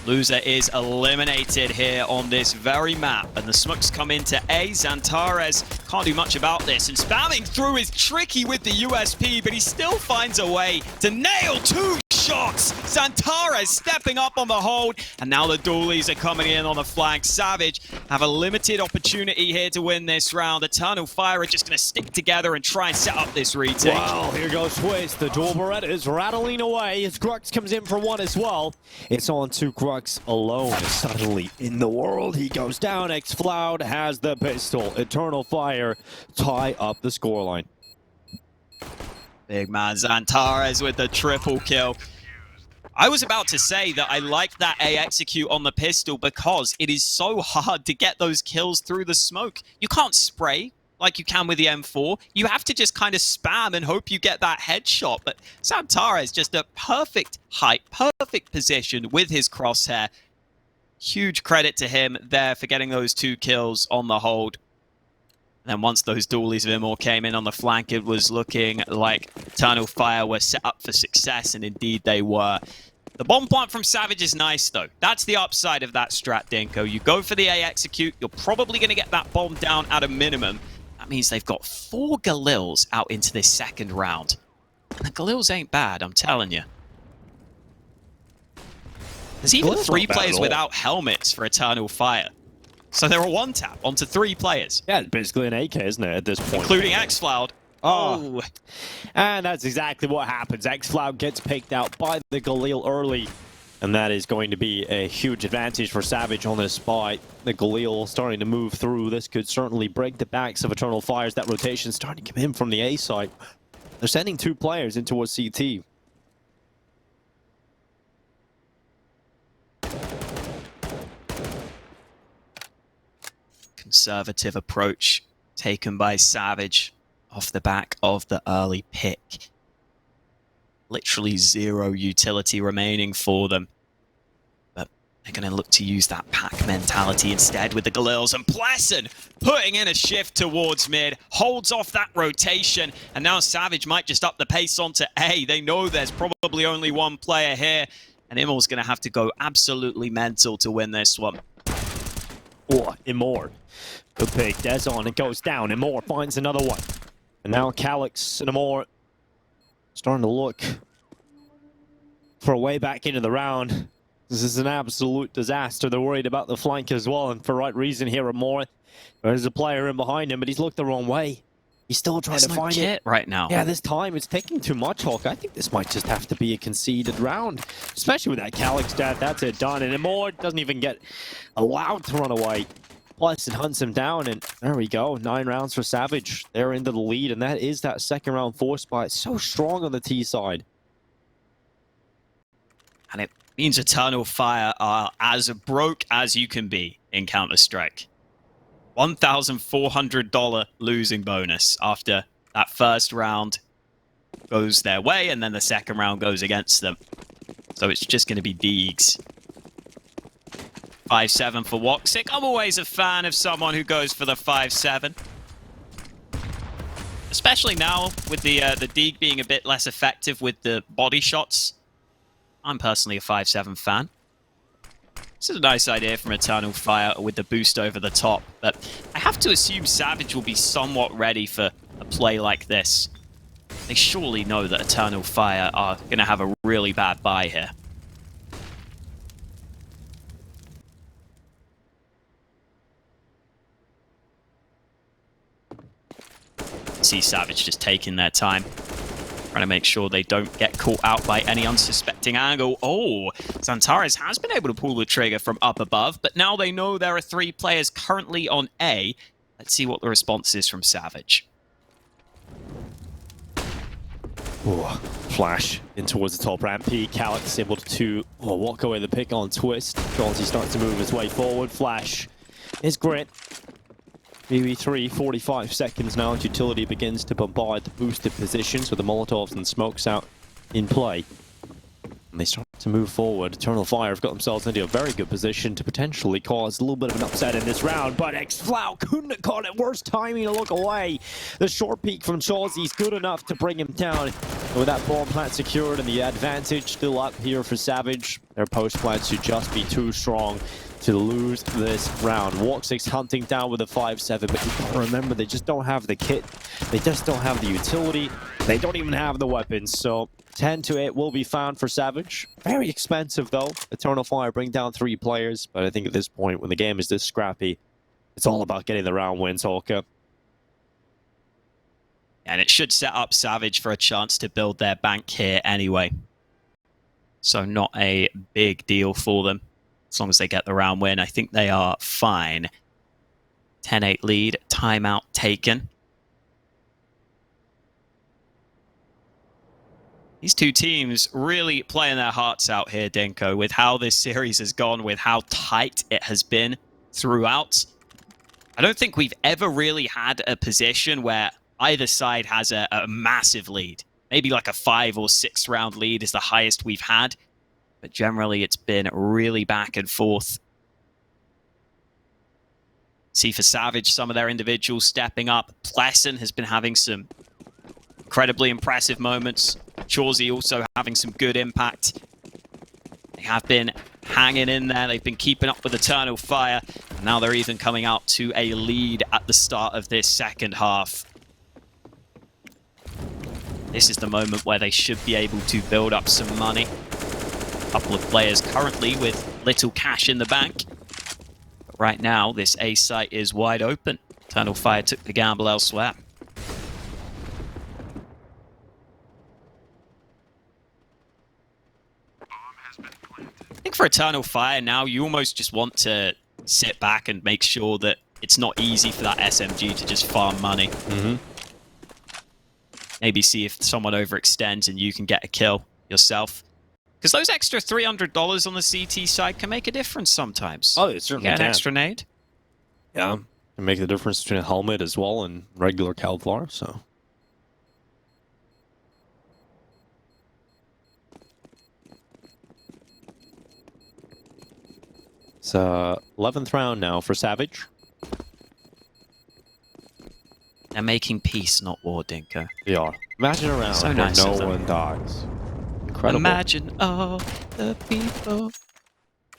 Loser is eliminated here on this very map, and the smokes come into A. Zantares can't do much about this, and spamming through is tricky with the USP, but he still finds a way to nail 2 shots. Zantares stepping up on the hold, and now the dualies are coming in on the flank. Savage have a limited opportunity here to win this round. Eternal Fire are just going to stick together and try and set up this retake. Wow, here goes Twist. The dual Beretta is rattling away as Crux comes in for 1 as well. It's on to Crux alone. Suddenly in the world, he goes down. X-Floud has the pistol. Eternal Fire tie up the scoreline. Big man Zantares with the triple kill. I was about to say that I like that A execute on the pistol because it is so hard to get those kills through the smoke. You can't spray like you can with the M4. You have to just kind of spam and hope you get that headshot. But Zantares just a perfect height, perfect position with his crosshair. Huge credit to him there for getting those 2 kills on the hold. And then once those dualies of Emor came in on the flank, it was looking like Eternal Fire were set up for success, and indeed they were. The bomb plant from Savage is nice, though. That's the upside of that strat, Dinko. You go for the A execute, you're probably going to get that bomb down at a minimum. That means they've got 4 Galils out into this second round. And the Galils ain't bad, I'm telling you. There's even Galil's 3 not bad players at all. without helmets for Eternal Fire. So they're a one-tap onto 3 players. Yeah, it's basically an AK, isn't it, at this point? Including X-Floud. Oh. And that's exactly what happens. X-Cloud gets picked out by the Galil early. And that is going to be a huge advantage for Savage on this spot. The Galil starting to move through. This could certainly break the backs of Eternal Fires. That rotation starting to come in from the A side. They're sending 2 players into a CT. Conservative approach taken by Savage off the back of the early pick. Literally 0 utility remaining for them. But they're going to look to use that pack mentality instead with the Galils. And Pleasant putting in a shift towards mid, holds off that rotation. And now Savage might just up the pace onto A. They know there's probably only 1 player here. And Immel's going to have to go absolutely mental to win this one. Oh, Imor. Good pick. Dezon, it goes down. Imor finds another one. And now Calix and Imor starting to look for a way back into the round. This is an absolute disaster. They're worried about the flank as well, and for right reason here. Imor, there's a player in behind him, but he's looked the wrong way. He's still trying to find it right now. Yeah, this time it's taking too much, Hulk. I think this might just have to be a conceded round, especially with that Calix stat. That's it, done. And Imor doesn't even get allowed to run away. Plus, it hunts him down, and there we go. 9 rounds for Savage. They're into the lead, and that is that second round 4 spot. So strong on the T side. And it means Eternal Fire are as broke as you can be in Counter-Strike. $1,400 losing bonus after that first round goes their way, and then the second round goes against them. So it's just going to be Deegs. 5-7 for Woxic. I'm always a fan of someone who goes for the 5-7. Especially now with the Deeg being a bit less effective with the body shots. I'm personally a 5-7 fan. This is a nice idea from Eternal Fire with the boost over the top, but I have to assume Savage will be somewhat ready for a play like this. They surely know that Eternal Fire are going to have a really bad buy here. See Savage just taking their time, trying to make sure they don't get caught out by any unsuspecting angle. Oh, Xantares has been able to pull the trigger from up above, but now they know there are 3 players currently on A. Let's see what the response is from Savage. Oh, flash in towards the top ramp. P. Calix able to walk away the pick on twist. Chauncey starts to move his way forward. Flash is grit. BB3, 45 seconds now as utility begins to bombard the boosted positions with the Molotovs and smokes out in play. And they start to move forward. Eternal Fire have got themselves into a very good position to potentially cause a little bit of an upset in this round, but X-Flow couldn't have caught it. Worst timing to look away. The short peek from Chauncey is good enough to bring him down. And with that bomb plant secured and the advantage still up here for Savage, their post plant should just be too strong to lose this round. Woxic's hunting down with a 5-7, but you gotta remember they just don't have the kit. They just don't have the utility. They don't even have the weapons, so 10-8 will be found for Savage. Very expensive though. Eternal Fire bring down 3 players, but I think at this point when the game is this scrappy, it's all about getting the round wins, Holka. And it should set up Savage for a chance to build their bank here anyway. So not a big deal for them. As long as they get the round win, I think they are fine. 10-8 lead, timeout taken. These 2 teams really playing their hearts out here, Dinko, with how this series has gone, with how tight it has been throughout. I don't think we've ever really had a position where either side has a massive lead. Maybe like a 5 or 6 round lead is the highest we've had. But generally, it's been really back and forth. See for Savage, some of their individuals stepping up. Pleasant has been having some incredibly impressive moments. Chauncey also having some good impact. have been hanging in there. They've been keeping up with Eternal Fire. And now they're even coming out to a lead at the start of this second half. This is the moment where they should be able to build up some money. A couple of players currently with little cash in the bank. But right now, this A site is wide open. Eternal Fire took the gamble elsewhere. I think for Eternal Fire now, you almost just want to sit back and make sure that it's not easy for that SMG to just farm money. Maybe see if someone overextends and you can get a kill yourself. Because those extra $300 on the CT side can make a difference sometimes. Oh, it certainly Get can. an extra nade. Yeah, can make the difference between a helmet as well and regular Qualifier, so. It's 11th round now for Savage. They're making peace, not war, Dinko. They are. Imagine a round So where nice no of them. one dies. Incredible. Imagine all the people.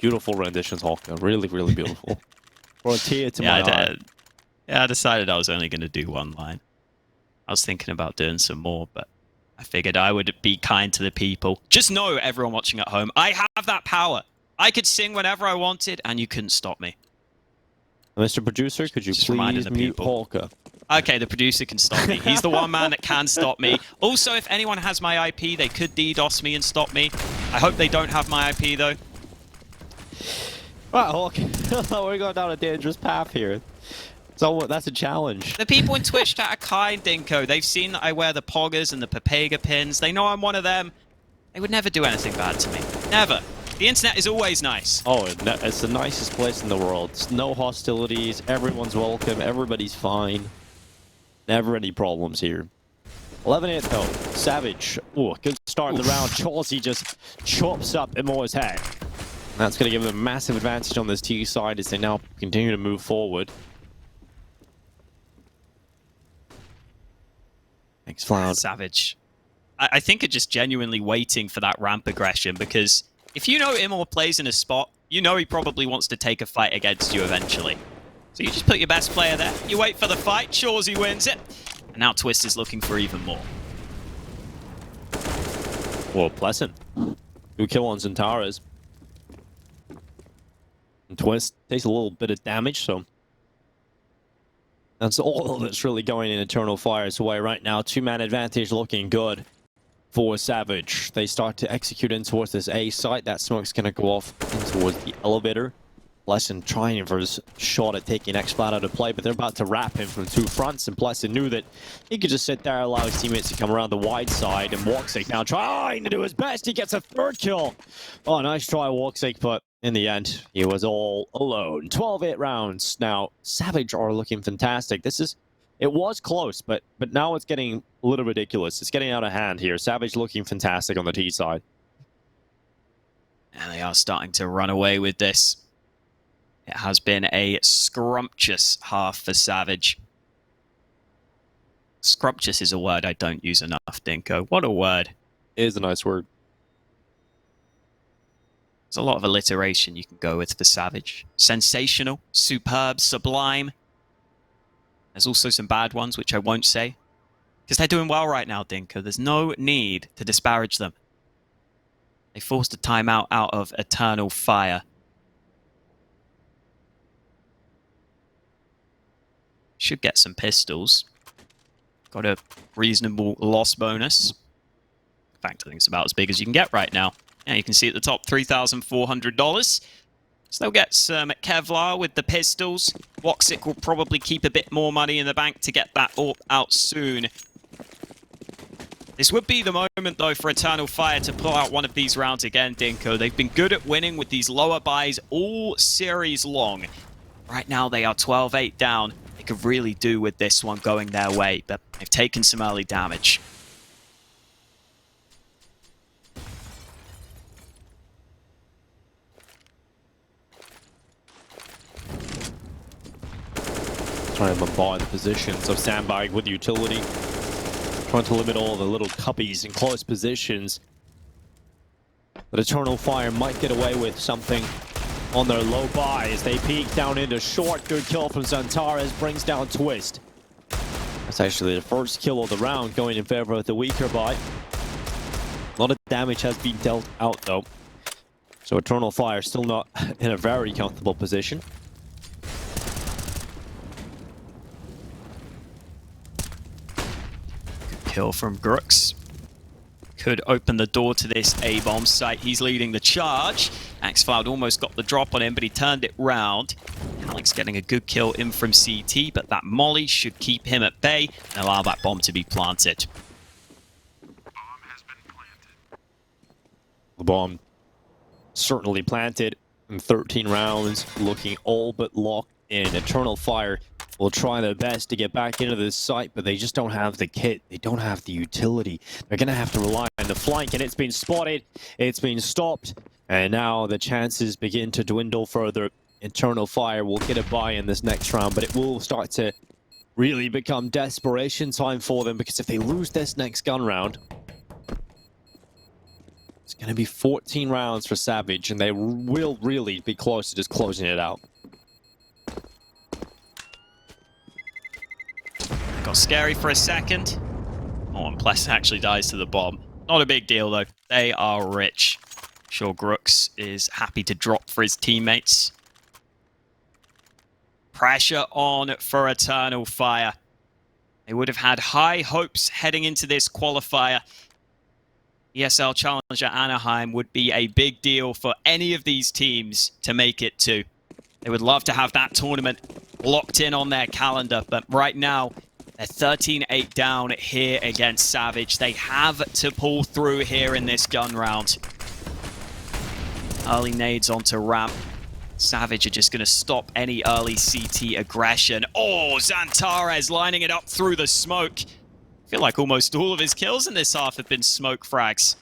Beautiful renditions, Hawka. Really, really beautiful. For a tear to my eye. I decided I was only going to do one line. I was thinking about doing some more, but I figured I would be kind to the people. Just know, everyone watching at home, I have that power. I could sing whenever I wanted, and you couldn't stop me. Mr. Producer, could you Just reminding please the mute people. Hawka? Okay, the producer can stop me. He's the one man that can stop me. Also, if anyone has my IP, they could DDoS me and stop me. I hope they don't have my IP, though. Right, Hawk. We're going down a dangerous path here. So that's a challenge. The people in Twitch chat are kind, Dinko. They've seen that I wear the poggers and the Papega pins. They know I'm one of them. They would never do anything bad to me. Never. The internet is always nice. Oh, it's the nicest place in the world. It's no hostilities. Everyone's welcome. Everybody's fine. Never any problems here. 11-8 though. Savage. Ooh, good start of the round. Chelsea just chops up Imo's head. That's going to give them a massive advantage on this T side as they now continue to move forward. Thanks, Floud. Savage. I think are just genuinely waiting for that ramp aggression, because if you know Imo plays in a spot, you know he probably wants to take a fight against you eventually. So you just put your best player there, you wait for the fight, Chauzy wins it, and now Twist is looking for even more. Well, Pleasant. 2 kill on Zentaras. And Twist takes a little bit of damage, so that's all that's really going in Eternal Fire's way right now. 2-man advantage looking good for Savage. They start to execute in towards this A site. That smoke's going to go off in towards the elevator. Pleasant trying for his shot at taking X-Flat out of play, but they're about to wrap him from 2 fronts, and Pleasant knew that he could just sit there, allow his teammates to come around the wide side, and Woxic now trying to do his best. He gets a 3rd kill. Oh, nice try, Woxic, but in the end, he was all alone. 12-8 rounds. Now, Savage are looking fantastic. It was close, but now it's getting a little ridiculous. It's getting out of hand here. Savage looking fantastic on the T side. And they are starting to run away with this. It has been a scrumptious half for Savage. Scrumptious is a word I don't use enough, Dinko. What a word. It is a nice word. There's a lot of alliteration you can go with for Savage. Sensational, superb, sublime. There's also some bad ones, which I won't say. Because they're doing well right now, Dinko. There's no need to disparage them. They forced a timeout out of Eternal Fire. Should get some pistols. Got a reasonable loss bonus. In fact, I think it's about as big as you can get right now. Yeah, you can see at the top, $3,400. So they'll get some Kevlar with the pistols. Woxic will probably keep a bit more money in the bank to get that AWP out soon. This would be the moment, though, for Eternal Fire to pull out one of these rounds again, Dinko. They've been good at winning with these lower buys all series long. Right now, they are 12-8 down. They could really do with this one going their way, but they've taken some early damage. Trying to bombard the positions of Sandbag with utility. Trying to limit all the little cuppies in close positions. that Eternal Fire might get away with something on their low buy as they peek down into short. Good kill from Zantares, brings down Twist. That's actually the first kill of the round, going in favor of the weaker buy. A lot of damage has been dealt out though. So Eternal Fire still not in a very comfortable position. Good kill from Grux. Could open the door to this A-bomb site. He's leading the charge. Axcloud almost got the drop on him, but he turned it round. Alex getting a good kill in from CT, but that molly should keep him at bay and allow that bomb to be planted. The bomb certainly planted in 13 rounds, looking all but locked in. Eternal Fire will try their best to get back into this site, but they just don't have the kit. They don't have the utility. They're going to have to rely on the flank, and it's been spotted. It's been stopped, and now the chances begin to dwindle further. Eternal Fire will get a buy in this next round, but it will start to really become desperation time for them, because if they lose this next gun round, it's going to be 14 rounds for Savage, and they will really be close to just closing it out. Got scary for a second. Oh, and Pless actually dies to the bomb. Not a big deal, though. They are rich. Sure, Grux is happy to drop for his teammates. Pressure on for Eternal Fire. They would have had high hopes heading into this qualifier. ESL Challenger Anaheim would be a big deal for any of these teams to make it to. They would love to have that tournament locked in on their calendar, but right now, they're 13-8 down here against Savage. They have to pull through here in this gun round. Early nades onto ramp. Savage are just going to stop any early CT aggression. Oh, Zantares lining it up through the smoke. I feel like almost all of his kills in this half have been smoke frags.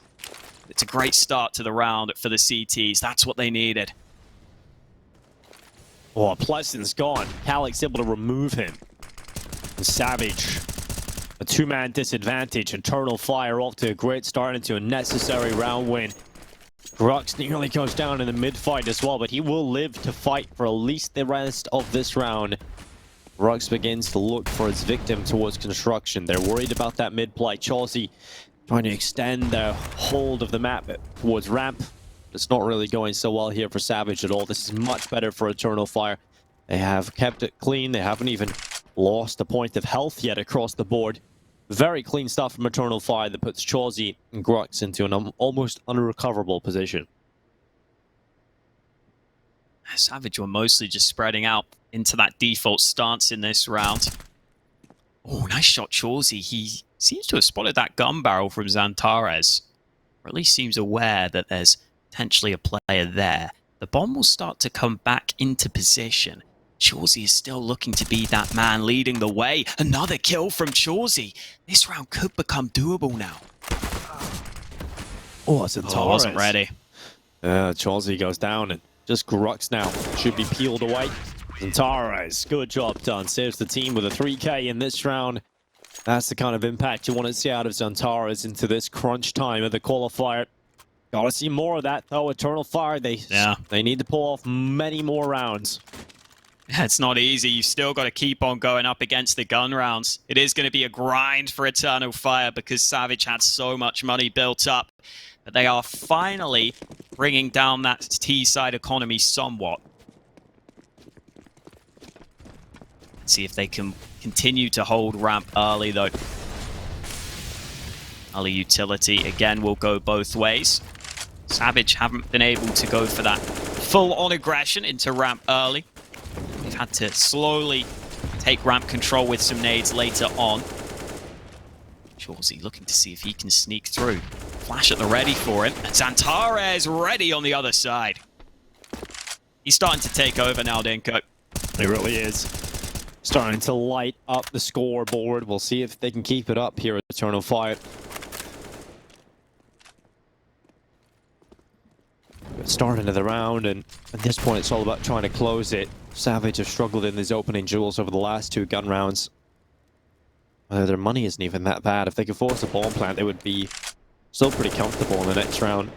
It's a great start to the round for the CTs. That's what they needed. Oh, Plesson's gone. Calyx able to remove him. Savage, a two-man disadvantage. Eternal Fire off to a great start into a necessary round win. Grux nearly goes down in the mid-fight as well, but he will live to fight for at least the rest of this round. Grux begins to look for his victim towards construction. They're worried about that mid-play. Chelsea trying to extend their hold of the map towards ramp. It's not really going so well here for Savage at all. This is much better for Eternal Fire. They have kept it clean. They haven't even lost a point of health yet across the board. Very clean stuff from Eternal Fire that puts Chelsea and Grux into an almost unrecoverable position. Savage were mostly just spreading out into that default stance in this round. Oh, nice shot, Chelsea. He seems to have spotted that gun barrel from Zantares, or at least seems aware that there's potentially a player there. The bomb will start to come back into position. Chelsea is still looking to be that man leading the way. Another kill from Chelsea. This round could become doable now. Oh, Zantares. Oh, wasn't ready. Chelsea goes down, and just Grux now should be peeled away. Zantares, good job done. Saves the team with a 3K in this round. That's the kind of impact you want to see out of Zantares into this crunch time of the qualifier. Gotta see more of that, though. Eternal Fire, they need to pull off many more rounds. It's not easy. You've still got to keep on going up against the gun rounds. It is going to be a grind for Eternal Fire because Savage had so much money built up. But they are finally bringing down that T-side economy somewhat. Let's see if they can continue to hold ramp early, though. Early utility, again, will go both ways. Savage haven't been able to go for that full-on aggression into ramp early. They've had to slowly take ramp control with some nades later on. Chelsea looking to see if he can sneak through. Flash at the ready for him. And Zantares ready on the other side. He's starting to take over now, Dinko. He really is. Starting to light up the scoreboard. We'll see if they can keep it up here at Eternal Fire. Start into the round, and at this point it's all about trying to close it. Savage have struggled in these opening duels over the last two gun rounds. Their money isn't even that bad. If they could force a bomb plant, they would be still pretty comfortable in the next round.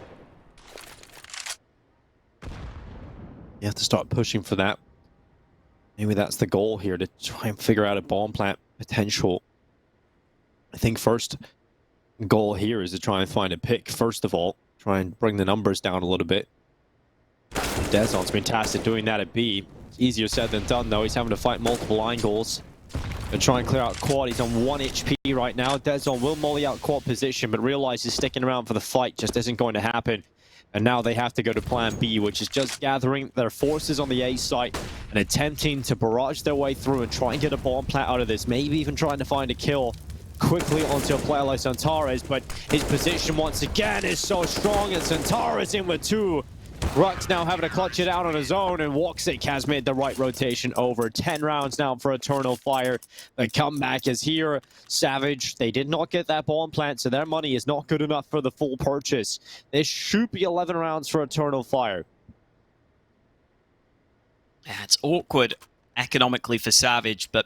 You have to start pushing for that. Maybe that's the goal here, to try and figure out a bomb plant potential. I think first goal here is to try and find a pick, first of all. Try and bring the numbers down a little bit. Dezon's been tasked at doing that at B. It's easier said than done, though. He's having to fight multiple angles and try and clear out quad. He's on 1 HP right now. Dezon will molly out quad position, but realizes sticking around for the fight just isn't going to happen. And now they have to go to plan B, which is just gathering their forces on the A site and attempting to barrage their way through and try and get a bomb plant out of this. Maybe even trying to find a kill quickly onto a player like Xantares, but his position once again is so strong, and Xantares in with 2. Rux now having to clutch it out on his own, and Woxic has made the right rotation over. 10 rounds now for Eternal Fire. The comeback is here. Savage, they did not get that bomb plant, so their money is not good enough for the full purchase. This should be 11 rounds for Eternal Fire. Yeah, it's awkward economically for Savage, but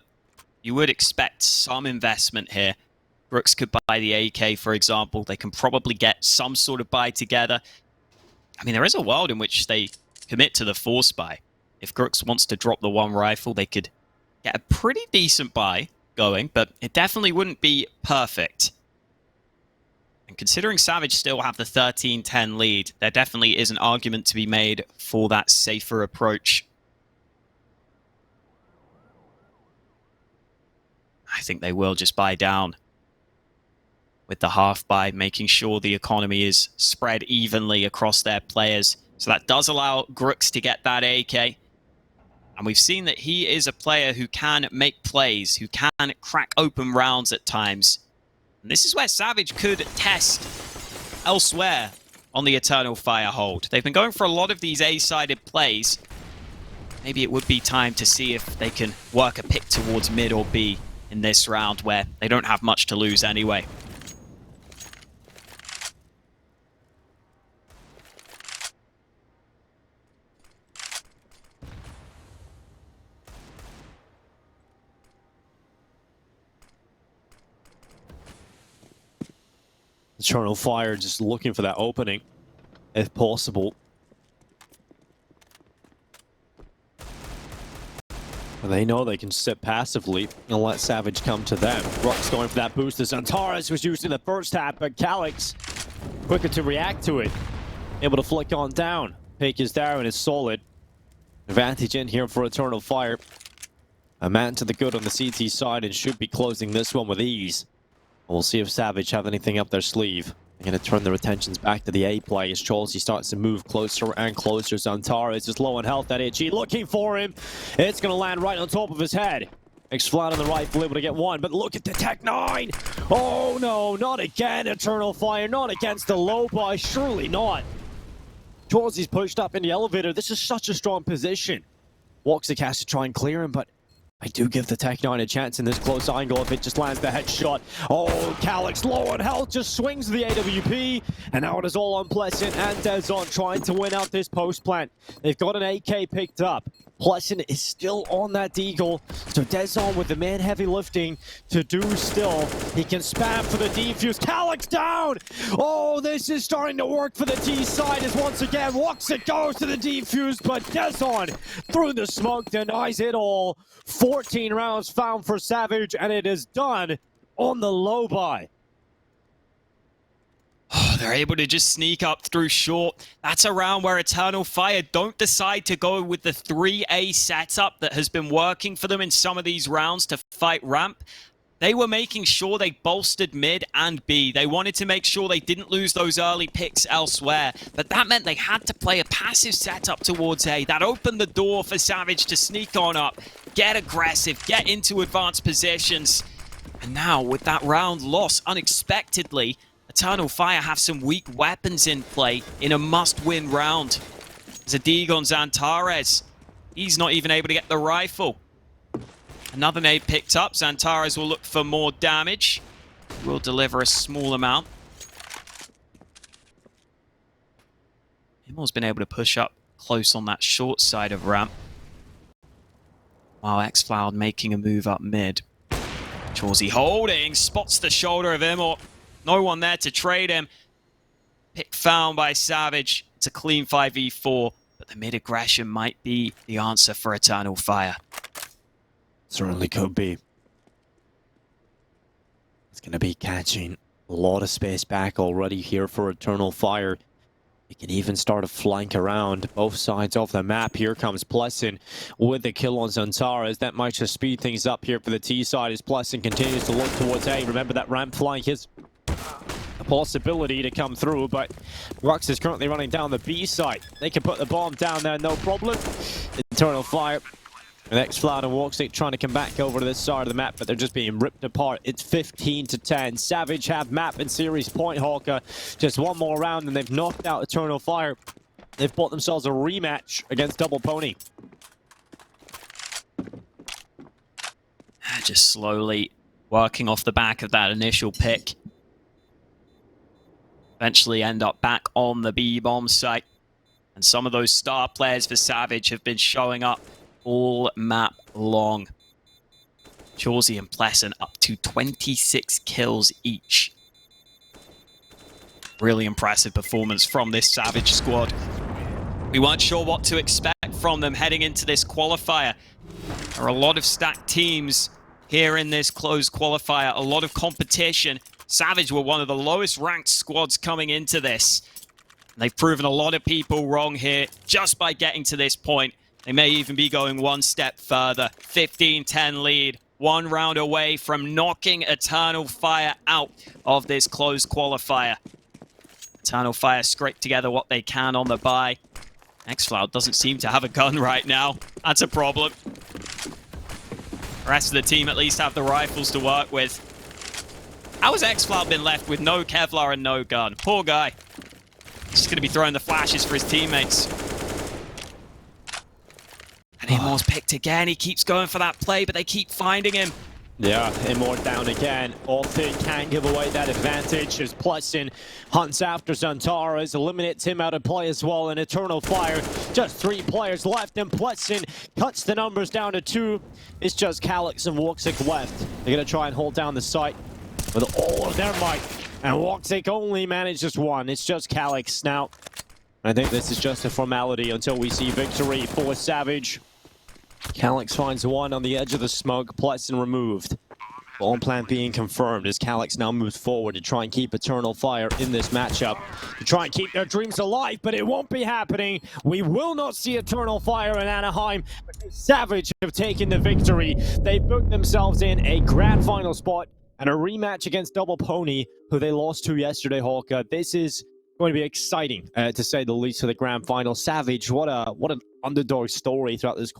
you would expect some investment here. Brooks could buy the AK, for example. They can probably get some sort of buy together. I mean, there is a world in which they commit to the force buy. If Brooks wants to drop the 1 rifle, they could get a pretty decent buy going, but it definitely wouldn't be perfect. And considering Savage still have the 13-10 lead, there definitely is an argument to be made for that safer approach. I think they will just buy down with the half buy, making sure the economy is spread evenly across their players. So that does allow Grooks to get that AK. And we've seen that he is a player who can make plays, who can crack open rounds at times. And this is where Savage could test elsewhere on the Eternal Fire hold. They've been going for a lot of these A-sided plays. Maybe it would be time to see if they can work a pick towards mid or B in this round, where they don't have much to lose anyway. Eternal Fire just looking for that opening, if possible. But they know they can sit passively and let Savage come to them. Rux going for that boost as Xantares was used in the first half, but Calyx quicker to react to it. Able to flick on down. Pick is there and it's solid. Advantage in here for Eternal Fire. A man to the good on the CT side and should be closing this one with ease. We'll see if Savage have anything up their sleeve. They're going to turn their attentions back to the A play as Cholsey starts to move closer and closer. Xantares is low on health at HE, looking for him. It's going to land right on top of his head. X-Flat on the rifle, able to get 1, but look at the Tech 9! Oh no, not again, Eternal Fire, not against the low buy, surely not. Cholsey's pushed up in the elevator. This is such a strong position. Woxic has to try and clear him, but I do give the Tech 9 a chance in this close angle if it just lands the headshot. Oh, Calyx low on health, just swings the AWP, and now it is all on Pleasant and Dezon trying to win out this post plant. They've got an AK picked up. Pleasant is still on that deagle, so Dezon with the man heavy lifting to do still. He can spam for the defuse. Calyx down! Oh, this is starting to work for the T side as once again Woxic goes to the defuse, but Dezon through the smoke denies it all. 14 rounds found for Savage, and it is done on the low buy. Oh, they're able to just sneak up through short. That's a round where Eternal Fire don't decide to go with the 3A setup that has been working for them in some of these rounds to fight ramp. They were making sure they bolstered mid and B. They wanted to make sure they didn't lose those early picks elsewhere. But that meant they had to play a passive setup towards A. That opened the door for Savage to sneak on up, get aggressive, get into advanced positions. And now, with that round loss unexpectedly, Eternal Fire have some weak weapons in play in a must-win round. There's a dig on Xantares. He's not even able to get the rifle. Another nade picked up. Xantares will look for more damage. Will deliver a small amount. Himmel's been able to push up close on that short side of ramp. While X-Cloud making a move up mid. Cholsey holding, spots the shoulder of Immort. No one there to trade him. Pick found by Savage. It's a clean 5v4. But but the mid-aggression might be the answer for Eternal Fire. Certainly could be. It's going to be catching a lot of space back already here for Eternal Fire. He can even start a flank around both sides of the map. Here comes Plessin with the kill on Zantaras. That might just speed things up here for the T side as Plessin continues to look towards A. Remember that ramp flank is a possibility to come through, but Rux is currently running down the B side. They can put the bomb down there, no problem. Eternal Fire. And xFloud and Walksick trying to come back over to this side of the map, but they're just being ripped apart. It's 15-10. Savage have map and series point, Hawker. Just one more round and they've knocked out Eternal Fire. They've bought themselves a rematch against Double Pony. Just slowly working off the back of that initial pick. Eventually end up back on the B-bomb site. And some of those star players for Savage have been showing up all map long. Chauzy and Plessin up to 26 kills each. Really impressive performance from this Savage squad. We weren't sure what to expect from them heading into this qualifier. There are a lot of stacked teams here in this closed qualifier, a lot of competition. Savage were one of the lowest ranked squads coming into this. And they've proven a lot of people wrong here just by getting to this point. They may even be going one step further. 15-10 lead. One round away from knocking Eternal Fire out of this closed qualifier. Eternal Fire scrape together what they can on the bye. xFloud doesn't seem to have a gun right now. That's a problem. The rest of the team at least have the rifles to work with. How has xFloud been left with no Kevlar and no gun? Poor guy. He's just going to be throwing the flashes for his teammates. And Immor's picked again. He keeps going for that play, but they keep finding him. Yeah, Immor down again. Althid can give away that advantage as Plessin hunts after Zantaras, eliminates him out of play as well. And Eternal Fire, just 3 players left, and Plessin cuts the numbers down to 2. It's just Calyx and Walksick left. They're going to try and hold down the site with all of their might. And Walksick only manages 1. It's just Calyx now. I think this is just a formality until we see victory for Savage. Calyx finds 1 on the edge of the smoke. Plessin removed. Bomb plan being confirmed as Calyx now moves forward to try and keep Eternal Fire in this matchup. To try and keep their dreams alive, but it won't be happening. We will not see Eternal Fire in Anaheim. Savage have taken the victory. They booked themselves in a grand final spot and a rematch against Double Pony, who they lost to yesterday, Hawker. This is going to be exciting, to say the least, for the grand final. Savage, what an underdog story throughout this